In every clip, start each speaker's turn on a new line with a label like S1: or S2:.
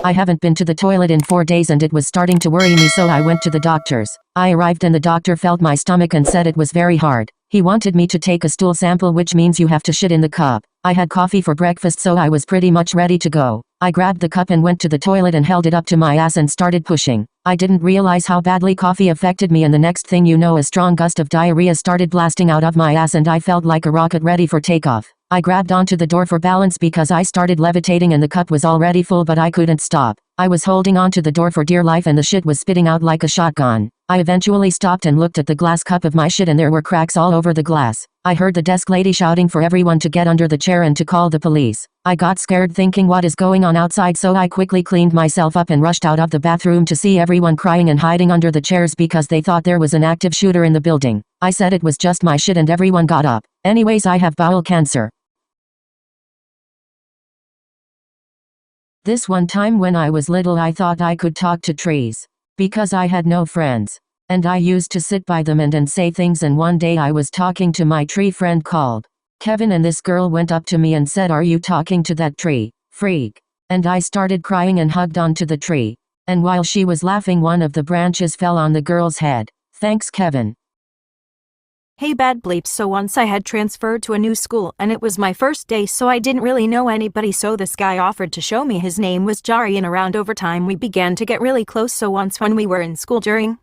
S1: I haven't been to the toilet in 4 days and it was starting to worry me, so I went to the doctor's. I arrived and the doctor felt my stomach and said it was very hard. He wanted me to take a stool sample, which means you have to shit in the cup. I had coffee for breakfast, so I was pretty much ready to go. I grabbed the cup and went to the toilet and held it up to my ass and started pushing. I didn't realize how badly coffee affected me, and the next thing you know, a strong gust of diarrhea started blasting out of my ass and I felt like a rocket ready for takeoff. I grabbed onto the door for balance because I started levitating and the cup was already full, but I couldn't stop. I was holding onto the door for dear life and the shit was spitting out like a shotgun. I eventually stopped and looked at the glass cup of my shit and there were cracks all over the glass. I heard the desk lady shouting for everyone to get under the chair and to call the police. I got scared thinking what is going on outside, so I quickly cleaned myself up and rushed out of the bathroom to see everyone crying and hiding under the chairs because they thought there was an active shooter in the building. I said it was just my shit and everyone got up. Anyways, I have bowel cancer. This one time when I was little, I thought I could talk to trees. Because I had no friends. And I used to sit by them and say things, and one day I was talking to my tree friend called Kevin, and this girl went up to me and said, "Are you talking to that tree, freak?" And I started crying and hugged onto the tree. And while she was laughing, one of the branches fell on the girl's head. Thanks, Kevin.
S2: Hey bad bleeps, so once I had transferred to a new school and it was my first day, so I didn't really know anybody, so this guy offered to show me. His name was Jari, and around over time we began to get really close. So once when we were in school during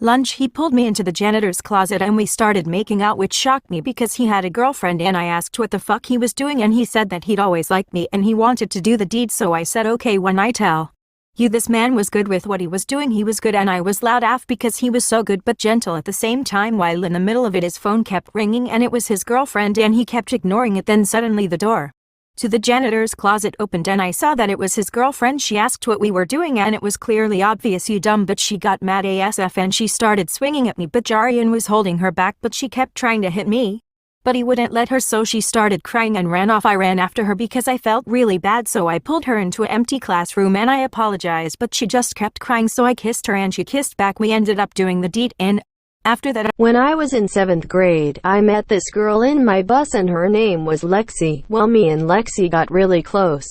S2: lunch, he pulled me into the janitor's closet and we started making out, which shocked me because he had a girlfriend, and I asked what the fuck he was doing and he said that he'd always liked me and he wanted to do the deed. So I said, okay, when I tell you this man was good with what he was doing, he was good, and I was loud af because he was so good but gentle at the same time. While in the middle of it, his phone kept ringing and it was his girlfriend and he kept ignoring it. Then suddenly the door to the janitor's closet opened and I saw that it was his girlfriend. She asked what we were doing and it was clearly obvious, you dumb bitch. She got mad ASF and she started swinging at me, but Jarian was holding her back, but she kept trying to hit me. But he wouldn't let her, so she started crying and ran off. I ran after her because I felt really bad, so I pulled her into an empty classroom and I apologized, but she just kept crying, so I kissed her and she kissed back. We ended up doing the deed, and after that,
S3: when I was in 7th grade, I met this girl in my bus and her name was Lexi. Well, me and Lexi got really close.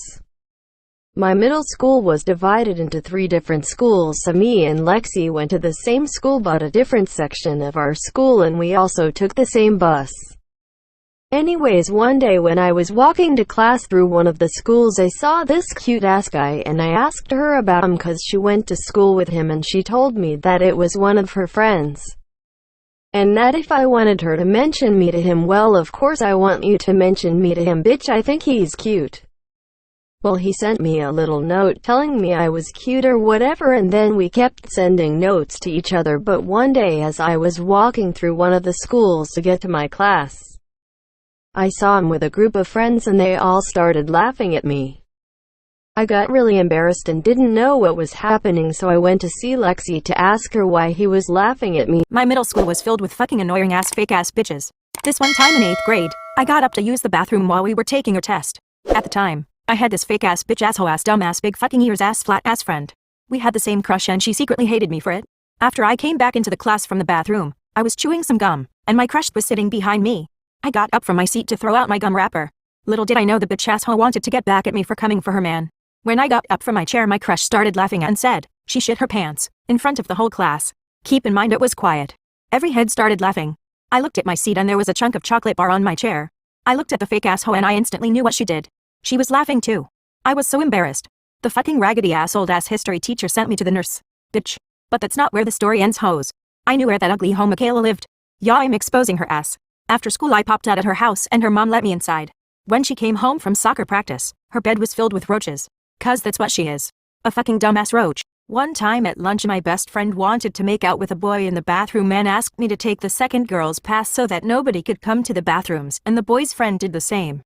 S3: My middle school was divided into 3 different schools, so me and Lexi went to the same school but a different section of our school, and we also took the same bus. Anyways, one day when I was walking to class through one of the schools, I saw this cute-ass guy and I asked her about him cause she went to school with him, and she told me that it was one of her friends. And that if I wanted her to mention me to him, well, of course I want you to mention me to him, bitch, I think he's cute. Well, he sent me a little note telling me I was cute or whatever, and then we kept sending notes to each other. But one day as I was walking through one of the schools to get to my class, I saw him with a group of friends and they all started laughing at me. I got really embarrassed and didn't know what was happening, so I went to see Lexi to ask her why he was laughing at me.
S2: My middle school was filled with fucking annoying ass fake ass bitches. This one time in 8th grade, I got up to use the bathroom while we were taking a test. At the time, I had this fake ass bitch ass hoe ass dumb ass big fucking ears ass flat ass friend. We had the same crush and she secretly hated me for it. After I came back into the class from the bathroom, I was chewing some gum, and my crush was sitting behind me. I got up from my seat to throw out my gum wrapper. Little did I know the bitch asshole wanted to get back at me for coming for her man. When I got up from my chair, my crush started laughing and said she shit her pants in front of the whole class. Keep in mind it was quiet. Every head started laughing. I looked at my seat and there was a chunk of chocolate bar on my chair. I looked at the fake asshole and I instantly knew what she did. She was laughing too. I was so embarrassed. The fucking raggedy ass old ass history teacher sent me to the nurse. Bitch. But that's not where the story ends, hoes. I knew where that ugly hoe Michaela lived. Yeah, I'm exposing her ass. After school I popped out at her house and her mom let me inside. When she came home from soccer practice, her bed was filled with roaches. Cause that's what she is. A fucking dumbass roach. One time at lunch, my best friend wanted to make out with a boy in the bathroom and asked me to take the second girl's pass so that nobody could come to the bathrooms, and the boy's friend did the same.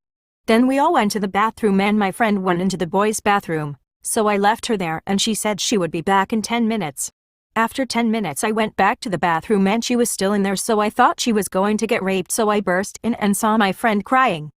S2: Then we all went to the bathroom and my friend went into the boy's bathroom. So I left her there and she said she would be back in 10 minutes. After 10 minutes I went back to the bathroom and she was still in there, so I thought she was going to get raped, so I burst in and saw my friend crying.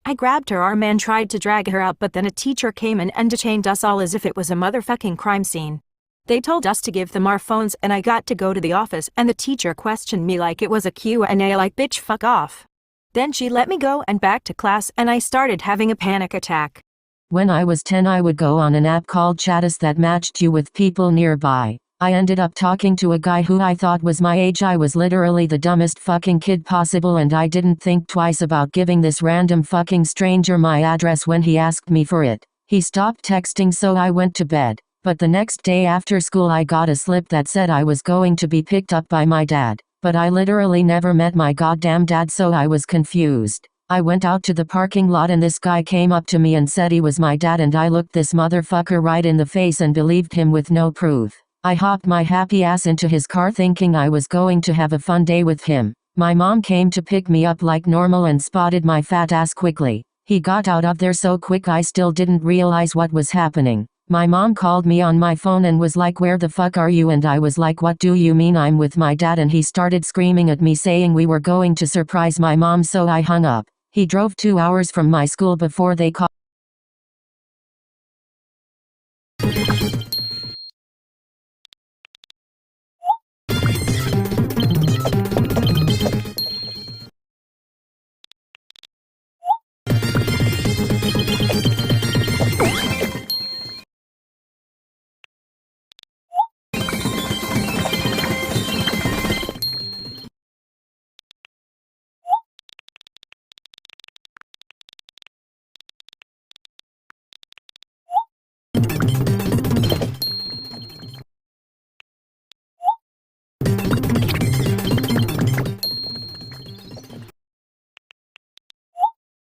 S2: I grabbed her arm and tried to drag her out, but then a teacher came in and detained us all as if it was a motherfucking crime scene. They told us to give them our phones and I got to go to the office, and the teacher questioned me like it was a Q&A, like bitch fuck off. Then she let me go and back to class and I started having a panic attack.
S1: When I was 10, I would go on an app called Chattis that matched you with people nearby. I ended up talking to a guy who I thought was my age. I was literally the dumbest fucking kid possible, and I didn't think twice about giving this random fucking stranger my address when he asked me for it. He stopped texting, so I went to bed. But the next day after school I got a slip that said I was going to be picked up by my dad. But I literally never met my goddamn dad, so I was confused. I went out to the parking lot and this guy came up to me and said he was my dad, and I looked this motherfucker right in the face and believed him with no proof. I hopped my happy ass into his car thinking I was going to have a fun day with him. My mom came to pick me up like normal and spotted my fat ass quickly. He got out of there so quick I still didn't realize what was happening. My mom called me on my phone and was like, "Where the fuck are you?" And I was like, "What do you mean I'm with my dad?" And he started screaming at me saying we were going to surprise my mom, so I hung up. He drove 2 hours from my school before they called.